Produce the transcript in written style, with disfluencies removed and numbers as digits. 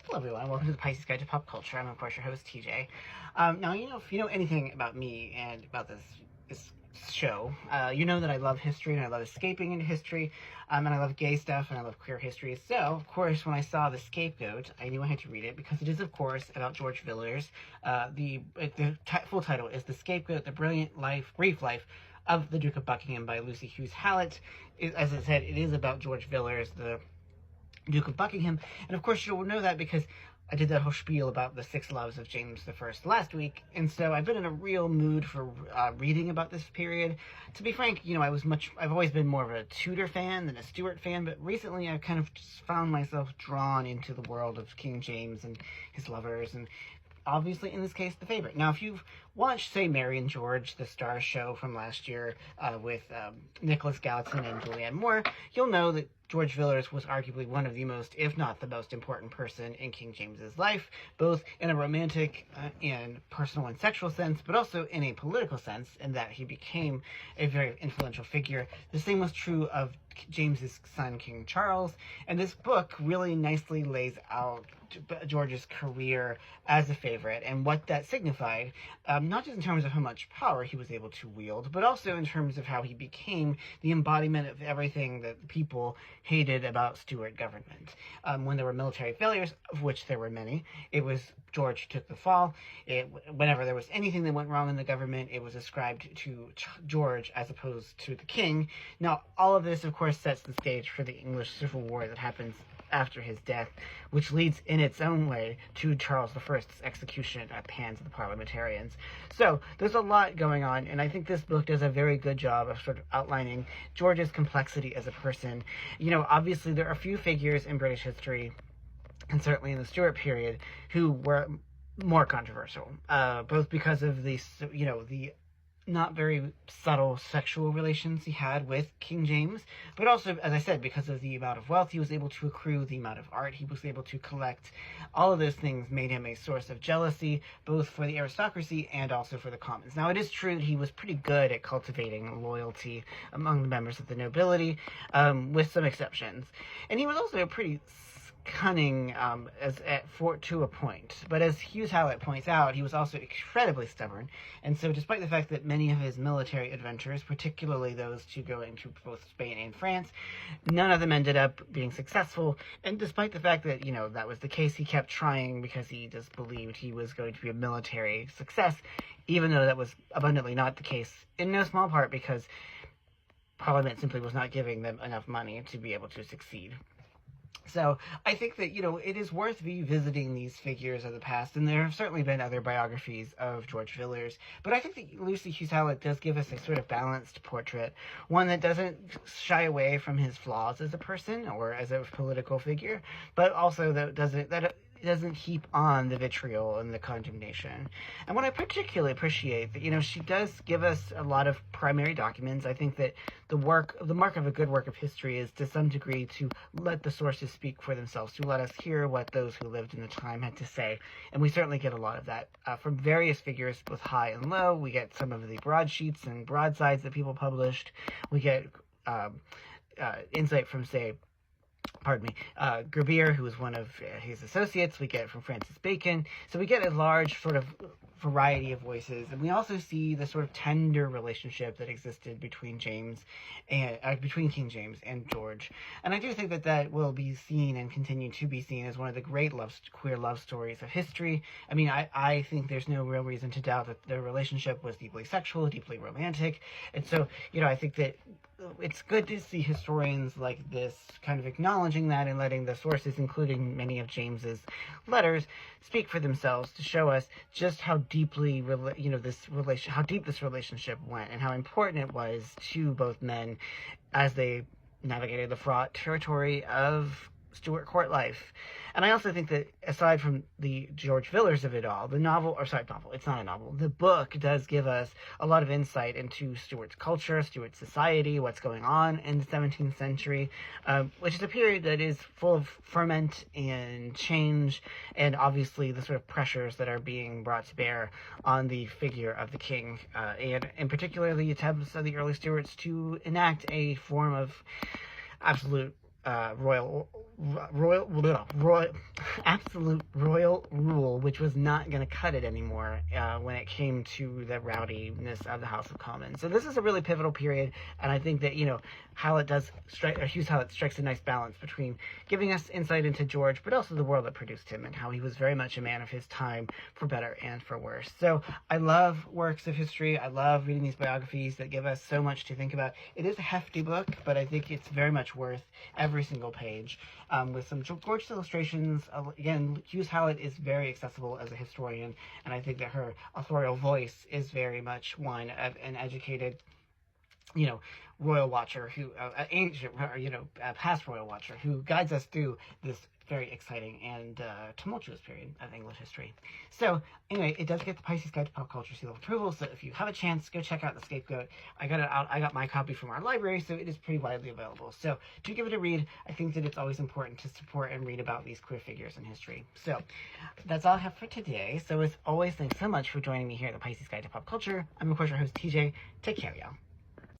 Hello everyone, welcome to the Pisces Guide to Pop Culture. I'm of course your host TJ. Now if you know anything about me and about this show, you know that I love history and I love escaping into history, and I love gay stuff and I love queer history. So of course when I saw The Scapegoat, I knew I had to read it because it is of course about George Villiers. The full title is The Scapegoat: The Brief Life of the Duke of Buckingham by Lucy Hughes Hallett. As I said, it is about George Villiers, the Duke of Buckingham, and of course you'll know that because I did that whole spiel about the 6 loves of James I last week, and so I've been in a real mood for reading about this period. To be frank, I've always been more of a Tudor fan than a Stuart fan, but recently I've kind of just found myself drawn into the world of King James and his lovers, and obviously, in this case, the favorite. Now, if you've watched, say, Mary and George, the Star show from last year with Nicholas Gallatin and Julianne Moore, you'll know that George Villiers was arguably one of the most, if not the most important person in King James's life, both in a romantic and personal and sexual sense, but also in a political sense, in that he became a very influential figure. The same was true of James's son, King Charles, and this book really nicely lays out George's career as a favorite and what that signified, not just in terms of how much power he was able to wield, but also in terms of how he became the embodiment of everything that people hated about Stuart government. When there were military failures, of which there were many, it was George who took the fall. Whenever there was anything that went wrong in the government, it was ascribed to George as opposed to the king. Now, all of this, of course, sets the stage for the English Civil War that happens after his death, which leads in its own way to Charles I's execution at the hands of the parliamentarians. So there's a lot going on, and I think this book does a very good job of sort of outlining George's complexity as a person. Obviously there are a few figures in British history, and certainly in the Stuart period, who were more controversial, both because of the not very subtle sexual relations he had with King James, but also, as I said, because of the amount of wealth he was able to accrue, the amount of art he was able to collect. All of those things made him a source of jealousy, both for the aristocracy and also for the commons. Now, it is true that he was pretty good at cultivating loyalty among the members of the nobility, with some exceptions. And he was also a pretty cunning to a point, but as Hughes Hallett points out, he was also incredibly stubborn, and so despite the fact that many of his military adventures, particularly those to go into both Spain and France, none of them ended up being successful, and despite the fact that that was the case, he kept trying because he just believed he was going to be a military success, even though that was abundantly not the case, in no small part because Parliament simply was not giving them enough money to be able to succeed. So I think that, it is worth revisiting these figures of the past, and there have certainly been other biographies of George Villiers, but I think that Lucy Hughes Hallett does give us a sort of balanced portrait, one that doesn't shy away from his flaws as a person or as a political figure, but also that doesn't heap on the vitriol and the condemnation. And what I particularly appreciate, that she does give us a lot of primary documents. I think that the mark of a good work of history is to some degree to let the sources speak for themselves, to let us hear what those who lived in the time had to say. And we certainly get a lot of that from various figures, both high and low. We get some of the broadsheets and broadsides that people published. We get insight from, say, Gerbier, who was one of his associates. We get it from Francis Bacon. So we get a large sort of variety of voices, and we also see the sort of tender relationship that existed between King James and George. And I do think that will be seen and continue to be seen as one of the great queer love stories of history. I mean, I think there's no real reason to doubt that their relationship was deeply sexual, deeply romantic, and so I think that it's good to see historians like this kind of acknowledging that and letting the sources, including many of James's letters, speak for themselves to show us just how deeply how deep this relationship went and how important it was to both men as they navigated the fraught territory of Stuart court life. And I also think that aside from the George Villiers of it all, it's not a novel, the book does give us a lot of insight into Stuart's culture, Stuart's society, what's going on in the 17th century, which is a period that is full of ferment and change, and obviously the sort of pressures that are being brought to bear on the figure of the king, and in particular the attempts of the early Stuarts to enact a form of absolute royal royal, absolute royal rule, which was not going to cut it anymore when it came to the rowdiness of the House of Commons. So this is a really pivotal period, and I think that, you know, Hughes Howlett strikes a nice balance between giving us insight into George, but also the world that produced him, and how he was very much a man of his time, for better and for worse. So I love works of history. I love reading these biographies that give us so much to think about. It is a hefty book, but I think it's very much worth every single page. With some gorgeous illustrations. Again, Hughes Howlett is very accessible as a historian, and I think that her authorial voice is very much one of an educated, you know, royal watcher who, ancient, you know, past royal watcher who guides us through this very exciting and tumultuous period of English history. So anyway, it does get the Pisces Guide to Pop Culture seal of approval, so if you have a chance, go check out The Scapegoat. I got it out. I got my copy from our library, so it is pretty widely available. So do give it a read. I think that it's always important to support and read about these queer figures in history. So that's all I have for today. So as always, thanks so much for joining me here at the Pisces Guide to Pop Culture. I'm of course your host TJ. Take care, y'all.